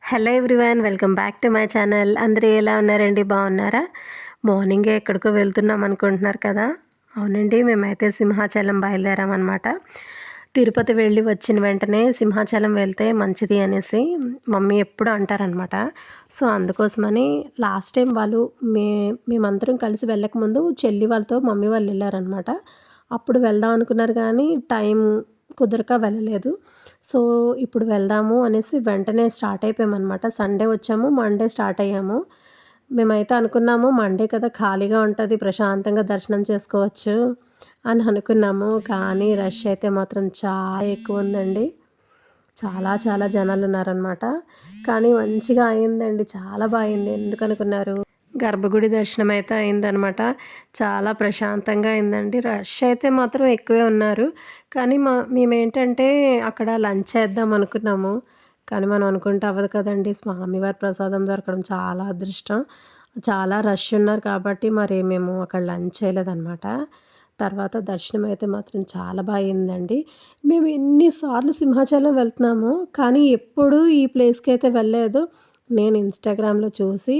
Hello everyone, welcome back to my channel. అందరూ ఎలా ఉన్నారండి? బాగున్నారా? మార్నింగే ఎక్కడికో వెళ్తున్నాం అనుకుంటున్నారు కదా. అవునండి, మేమైతే సింహాచలం బయలుదేరామన్నమాట. తిరుపతి వెళ్ళి వచ్చిన వెంటనే సింహాచలం వెళ్తే మంచిది అనేసి మమ్మీ ఎప్పుడు అంటారనమాట. సో అందుకోసమని లాస్ట్ టైం వాళ్ళు మేమందరం కలిసి వెళ్ళకముందు చెల్లి వాళ్ళతో మమ్మీ వాళ్ళు వెళ్ళారనమాట. అప్పుడు వెళ్దాం అనుకున్నారు కానీ టైం కుదరక వెళ్ళలేదు. సో ఇప్పుడు వెళ్దాము అనేసి వెంటనే స్టార్ట్ అయిపోయామన్నమాట. సండే వచ్చాము, మండే స్టార్ట్ అయ్యాము. మేమైతే అనుకున్నాము మండే కదా ఖాళీగా ఉంటుంది, ప్రశాంతంగా దర్శనం చేసుకోవచ్చు అని అనుకున్నాము. కానీ రష్ అయితే మాత్రం చాలా ఎక్కువ ఉందండి. చాలా చాలా జనాలు ఉన్నారనమాట. కానీ మంచిగా అయిందండి, చాలా బాగా అయింది. ఎందుకు అనుకున్నారు? గర్భగుడి దర్శనం అయితే అయిందనమాట. చాలా ప్రశాంతంగా అయిందండి. రష్ అయితే మాత్రం ఎక్కువే ఉన్నారు. కానీ మేమేంటంటే అక్కడ లంచ్ చేద్దాం అనుకున్నాము. కానీ మనం అనుకుంటే అవ్వదు కదండి. స్వామివారి ప్రసాదం దొరకడం చాలా అదృష్టం. చాలా రష్ ఉన్నారు కాబట్టి మరి మేము అక్కడ లంచ్ చేయలేదన్నమాట. తర్వాత దర్శనం అయితే మాత్రం చాలా బాగా అయిందండి. మేము ఎన్నిసార్లు సింహాచలం వెళ్తున్నాము కానీ ఎప్పుడూ ఈ ప్లేస్కి అయితే వెళ్ళలేదు. నేను ఇన్స్టాగ్రామ్లో చూసి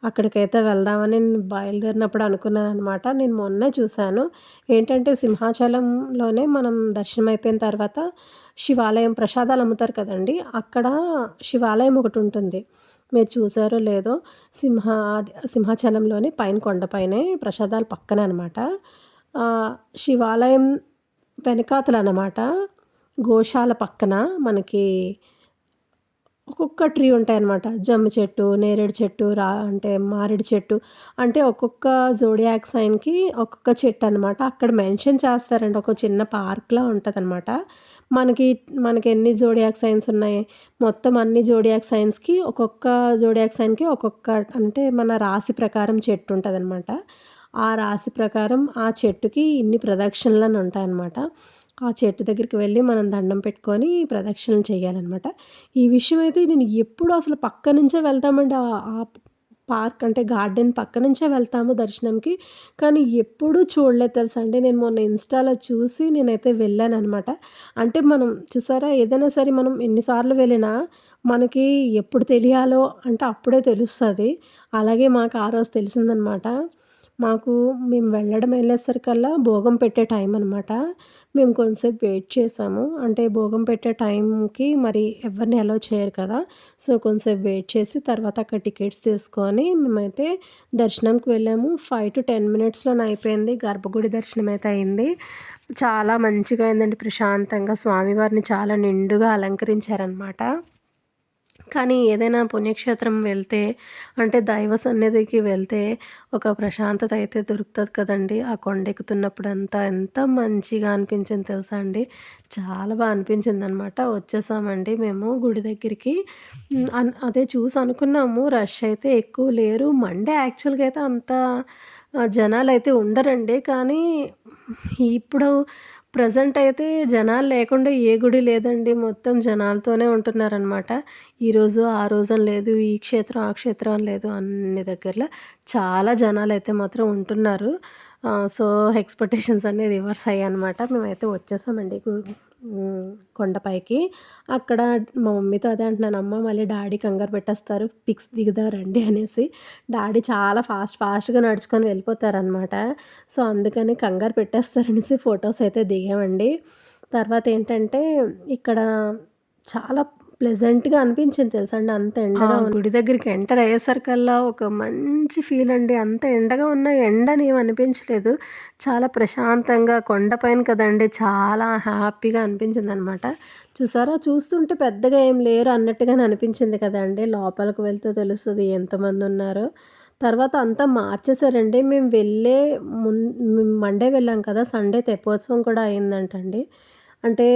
అక్కడికైతే వెళ్దామని బయలుదేరినప్పుడు అనుకున్నాను అనమాట. నేను మొన్నే చూశాను. ఏంటంటే సింహాచలంలోనే మనం దర్శనం అయిపోయిన తర్వాత శివాలయం ప్రసాదాలు అమ్ముతారు కదండి, అక్కడ శివాలయం ఒకటి ఉంటుంది. మీరు చూసారో లేదో, సింహాచలంలోని పైన కొండపైనే ప్రసాదాలు పక్కన అనమాట. శివాలయం వెనకాతలనమాట, గోశాల పక్కన మనకి ఒక్కొక్క ట్రీ ఉంటాయన్నమాట. జమ్మి చెట్టు, నేరేడు చెట్టు, అంటే మారేడు చెట్టు, అంటే ఒక్కొక్క జోడియాక్ సైన్కి ఒక్కొక్క చెట్టు అనమాట. అక్కడ మెన్షన్ చేస్తారండి. ఒక చిన్న పార్క్లా ఉంటుందన్నమాట. మనకి ఎన్ని జోడియాక్ సైన్స్ ఉన్నాయి, మొత్తం అన్ని జోడియాక్ సైన్స్కి ఒక్కొక్క జోడియాక్ సైన్కి ఒక్కొక్క, అంటే మన రాశి ప్రకారం చెట్టు ఉంటుందన్నమాట. ఆ రాశి ప్రకారం ఆ చెట్టుకి ఇన్ని ప్రదక్షిణలని ఉంటాయన్నమాట. ఆ చెట్టు దగ్గరికి వెళ్ళి మనం దండం పెట్టుకొని ప్రదక్షిణలు చేయాలన్నమాట. ఈ విషయం అయితే నేను ఎప్పుడు అసలు పక్క నుంచే వెళ్తామండి. ఆ పార్క్ అంటే గార్డెన్ పక్క నుంచే వెళ్తాము దర్శనంకి. కానీ ఎప్పుడూ చూడలేదు తెలుసా అండి. నేను మొన్న ఇన్స్టాలో చూసి నేనైతే వెళ్ళాననమాట. అంటే మనం చూసారా, ఏదైనా సరే మనం ఎన్నిసార్లు వెళ్ళినా మనకి ఎప్పుడు తెలియాలో అంటే అప్పుడే తెలుస్తుంది. అలాగే మాకు ఆ రోజు తెలిసిందనమాట. మేము వెళ్ళేసరికల్లా భోగం పెట్టే టైం అనమాట. మేము కొంతసేపు వెయిట్ చేసాము. అంటే భోగం పెట్టే టైంకి మరి ఎవరిని అలో చేయరు కదా. సో కొంతసేపు వెయిట్ చేసి తర్వాత అక్కడ టికెట్స్ తీసుకొని మేమైతే దర్శనంకి వెళ్ళాము. 5 to 10 మినిట్స్లోనే అయిపోయింది. గర్భగుడి దర్శనం అయితే అయింది. చాలా మంచిగా అయిందండి. ప్రశాంతంగా స్వామివారిని చాలా నిండుగా అలంకరించారనమాట. కానీ ఏదైనా పుణ్యక్షేత్రం వెళ్తే, అంటే దైవ సన్నిధికి వెళ్తే ఒక ప్రశాంతత అయితే దొరుకుతుంది కదండి. ఆ కొండెక్కుతున్నప్పుడంతా ఎంత మంచిగా అనిపించింది తెలుసా అండి. చాలా బాగా అనిపించిందనమాట. వచ్చేసామండి మేము గుడి దగ్గరికి. అదే చూసి అనుకున్నాము రష్ అయితే ఎక్కువ లేరు. మండే యాక్చువల్గా అయితే అంత జనాలైతే ఉండరండి. కానీ ఇప్పుడు ప్రెజెంట్ అయితే జనాలు లేకుండా ఏ గుడి లేదండి. మొత్తం జనాలతోనే ఉంటున్నారనమాట. ఈరోజు ఆ రోజని లేదు, ఈ క్షేత్రం ఆ క్షేత్రం అని లేదు, అన్ని దగ్గరలో చాలా జనాలైతే మాత్రం ఉంటున్నారు. సో ఎక్స్‌పెక్టేషన్స్ అన్నీ రివర్స్ అయ్యాయన్నమాట. మేమైతే వచ్చేసామండి కొండపైకి. అక్కడ మా మమ్మీతో అదే అంటున్నాను, అమ్మ మళ్ళీ డాడీ కంగారు పెట్టేస్తారు, పిక్స్ దిగుదాం రండి అనేసి. డాడీ చాలా ఫాస్ట్‌గా నడుచుకొని వెళ్ళిపోతారనమాట. సో అందుకని కంగారు పెట్టేస్తారనేసి ఫొటోస్ అయితే దిగామండి. తర్వాత ఏంటంటే ఇక్కడ చాలా ప్లెజెంట్‌గా అనిపించింది తెలుసా అండి. అంత ఎండగా గుడి దగ్గరికి ఎంటర్ అయ్యేసరికల్లా ఒక మంచి ఫీల్ అండి. అంత ఎండగా ఉన్న ఎండని ఏమి అనిపించలేదు. చాలా ప్రశాంతంగా కొండపైన కదండీ, చాలా హ్యాపీగా అనిపించిందనమాట. చూసారా, చూస్తుంటే పెద్దగా ఏం లేరు అన్నట్టుగానే అనిపించింది కదండీ. లోపలికి వెళ్తే తెలుస్తుంది ఎంతమంది ఉన్నారో. తర్వాత అంతా మార్చేశారండి. మేము మండే వెళ్ళాం కదా, సండే తెప్పోత్సవం కూడా అయిందంటండి. అంటే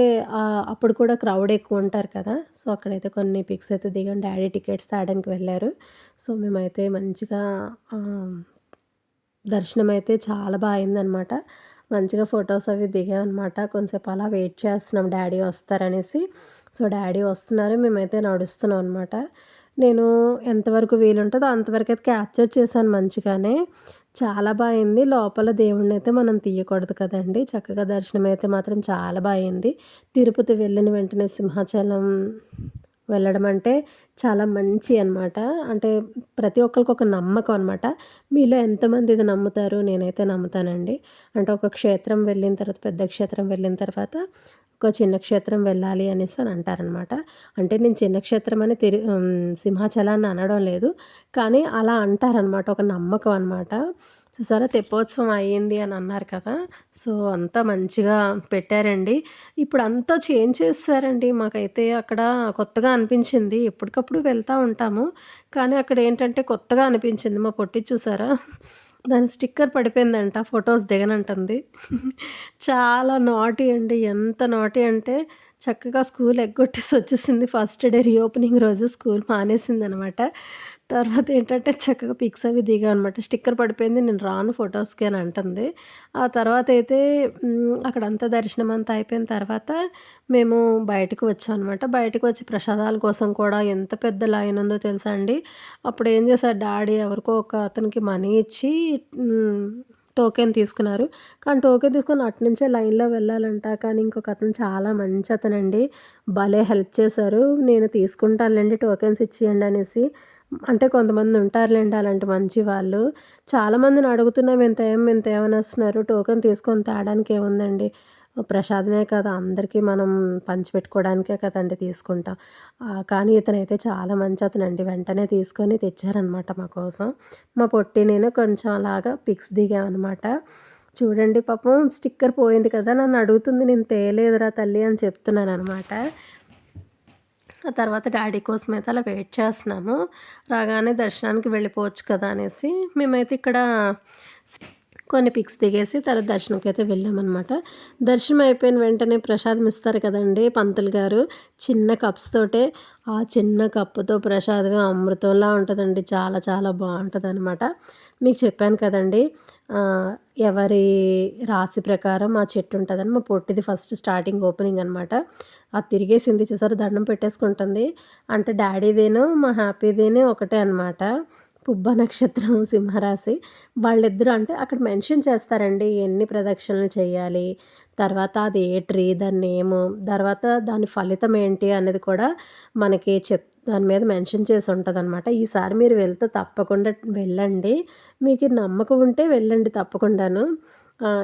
అప్పుడు కూడా క్రౌడ్ ఎక్కువ ఉంటారు కదా. సో అక్కడైతే కొన్ని పిక్స్ అయితే దిగాం. డాడీ టికెట్స్ తేడానికి వెళ్ళారు. సో మేమైతే మంచిగా దర్శనం అయితే చాలా బాగా అయిందనమాట. మంచిగా ఫొటోస్ అవి దిగామన్నమాట. కొంతసేపు అలా వెయిట్ చేస్తున్నాం డాడీ వస్తారనేసి. సో డాడీ వస్తున్నారు, మేమైతే నడుస్తున్నాం అనమాట. నేను ఎంతవరకు వీలుంటుందో అంతవరకు అయితే క్యాప్చర్ చేశాను మంచిగానే. చాలా బాగా అయింది. లోపల దేవుడిని అయితే మనం తీయకూడదు కదండి. చక్కగా దర్శనం అయితే మాత్రం చాలా బాగా అయింది. తిరుపతి వెళ్ళిన వెంటనే సింహాచలం వెళ్ళడం అంటే చాలా మంచి అనమాట. అంటే ప్రతి ఒక్కళ్ళకి ఒక నమ్మకం అనమాట. మీలో ఎంతమంది ఇది నమ్ముతారు? నేనైతే నమ్ముతానండి. అంటే ఒక క్షేత్రం వెళ్ళిన తర్వాత, పెద్ద క్షేత్రం వెళ్ళిన తర్వాత ఒక చిన్న క్షేత్రం వెళ్ళాలి అనేసి అని అంటారనమాట. అంటే నేను చిన్న క్షేత్రం అని సింహాచలాన్ని అనడం లేదు. కానీ అలా అంటారనమాట. ఒక నమ్మకం అనమాట. చూసారా తెప్పోత్సవం అయ్యింది అని అన్నారు కదా! సో, అంతా మంచిగా పెట్టారండి. ఇప్పుడంతా చేంజ్ చేసేసారండి. మాకైతే అక్కడ కొత్తగా అనిపించింది. ఎప్పటికప్పుడు వెళ్తా ఉంటాము. కానీ అక్కడేంటంటే కొత్తగా అనిపించింది. మా పొట్టిది చూసారా? దాని స్టిక్కర్ పడిపోయిందంట. ఫోటోస్ దిగనంటుంది. చాలా నాటీ అండి. ఎంత నాటీ అంటే చక్కగా స్కూల్ ఎగ్గొట్టేసి వచ్చేసింది. ఫస్ట్ డే రీఓపెనింగ్ రోజు స్కూల్ మానేసిందనమాట. తర్వాత ఏంటంటే చక్కగా పిక్స్ అవి దిగామనమాట. స్టిక్కర్ పడిపోయింది నేను రాను ఫొటోస్‌కి అని అంటుంది. ఆ తర్వాతయితే అక్కడంతా దర్శనం అంతా అయిపోయిన తర్వాత మేము బయటకు వచ్చామనమాట. బయటకు వచ్చి ప్రసాదాల కోసం కూడా ఎంత పెద్ద లైన్ ఉందో తెలుసా అండి. అప్పుడు ఏం చేశారు డాడీ ఎవరికో ఒక అతనికి మనీ ఇచ్చి టోకెన్ తీసుకున్నారు. కానీ టోకెన్ తీసుకొని అటునుంచే లైన్‌లో వెళ్ళాలంట. కానీ ఇంకొక అతను చాలా మంచి అతనండి. భలే హెల్ప్ చేశారు. నేను తీసుకుంటానులెండి టోకెన్స్ ఇచ్చేయండి అనేసి. అంటే కొంతమంది ఉంటారులెండి అలాంటి మంచి వాళ్ళు. చాలామందిని అడుగుతున్నాం ఇంత ఏమనేస్తున్నారు టోకెన్ తీసుకొని తేడానికి ఏముందండి. ప్రసాదమే కదా! అందరికీ మనం పంచిపెట్టుకోవడానికే కదండీ తీసుకుంటాం. కానీ ఇతనైతే చాలా మంచి అతనండి. వెంటనే తీసుకొని తెచ్చారనమాట మా కోసం. మా పొట్టి నేను కొంచెం అలాగా పిక్స్ దిగామనమాట. చూడండి పాపం స్టిక్కర్ పోయింది కదా! నన్ను అడుగుతుంది నేను తేలేదురా తల్లి అని చెప్తున్నాననమాట. ఆ తర్వాత డాడీ కోసమైతే అలా వెయిట్ చేస్తున్నాము. రాగానే దర్శనానికి వెళ్ళిపోవచ్చు కదా అనేసి మేమైతే ఇక్కడ కొన్ని పిక్స్ దిగేసి తర్వాత దర్శనంకైతే వెళ్ళామన్నమాట. దర్శనం అయిపోయిన వెంటనే ప్రసాదం ఇస్తారు కదండీ పంతులు గారు. చిన్న కప్స్ తోటే ఆ చిన్న కప్పుతో ప్రసాదమే అమృతంలా ఉంటుందండి. చాలా చాలా బాగుంటుందన్నమాట. మీకు చెప్పాను కదండీ ఎవరి రాశి ప్రకారం ఆ చెట్టు ఉంటుందని. మా పొట్టిది ఫస్ట్ స్టార్టింగ్ ఓపెనింగ్ అనమాట. అది తిరిగేసింది చూసారు దండం పెట్టేసుకుంటుంది. అంటే డాడీదేను మా హ్యాపీదేను ఒకటే అనమాట. పుబ్బ నక్షత్రం సింహరాశి. వాళ్ళిద్దరూ అంటే అక్కడ మెన్షన్ చేస్తారండి ఎన్ని ప్రదక్షిణలు చేయాలి, తర్వాత అది ఏ ట్రీ దాని నేము, తర్వాత దాని ఫలితం ఏంటి అనేది కూడా మనకి దాని మీద మెన్షన్ చేసి ఉంటుందన్నమాట. ఈసారి మీరు వెళ్తే తప్పకుండా వెళ్ళండి. మీకు నమ్మకం ఉంటే వెళ్ళండి తప్పకుండాను.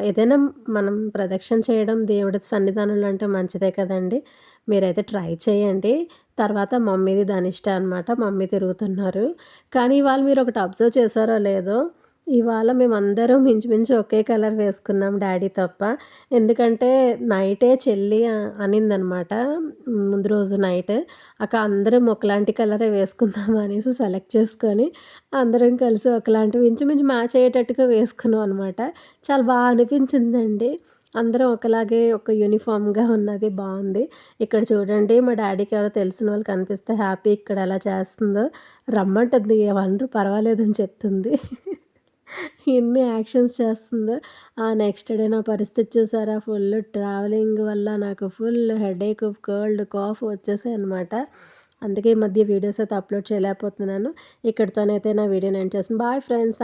ఏదైనా మనం ప్రదక్షిణ చేయడం దేవుడి సన్నిధానంలో అంటే మంచిదే కదండీ! మీరైతే ట్రై చేయండి. తర్వాత మమ్మీది ధనిష్ట అనమాట. మమ్మీ తిరుగుతున్నారు. కానీ ఇవాళ మీరొకటి అబ్జర్వ్ చేశారో లేదో, ఇవాళ మేమందరం ఇంచుమించు ఒకే కలర్ వేసుకున్నాం డాడీ తప్ప. ఎందుకంటే నైటే చెల్లి అనిందనమాట. ముందు రోజు నైట్. అందరం ఒకలాంటి కలరే వేసుకుందాం అనేసి సెలెక్ట్ చేసుకొని అందరం కలిసి ఒకలాంటివి ఇంచుమించు మ్యాచ్ అయ్యేటట్టుగా వేసుకున్నాం అనమాట. చాలా బాగా అనిపించిందండి. అందరం ఒకలాగే ఒక యూనిఫామ్‌గా ఉన్నది బావుంది. ఇక్కడ చూడండి మా డాడీకి ఎవరో తెలిసిన వాళ్ళు కనిపిస్తే హ్యాపీ ఇక్కడ ఎలా చేస్తుందో రమ్మంటుంది. ఏమనరు పర్వాలేదని చెప్తుంది. ఎన్ని యాక్షన్స్ చేస్తుందో. నెక్స్ట్ డే నా పరిస్థితి చూసారా ఫుల్ ట్రావెలింగ్ వల్ల నాకు ఫుల్ హెడేక్, కోల్డ్, కాఫ్ వచ్చేసాయన్నమాట. అందుకే ఈ మధ్య వీడియోస్ అయితే అప్లోడ్ చేయలేకపోతున్నాను. ఇక్కడితోనైతే నా వీడియోని ఎండ్ చేస్తున్నాను. Bye friends.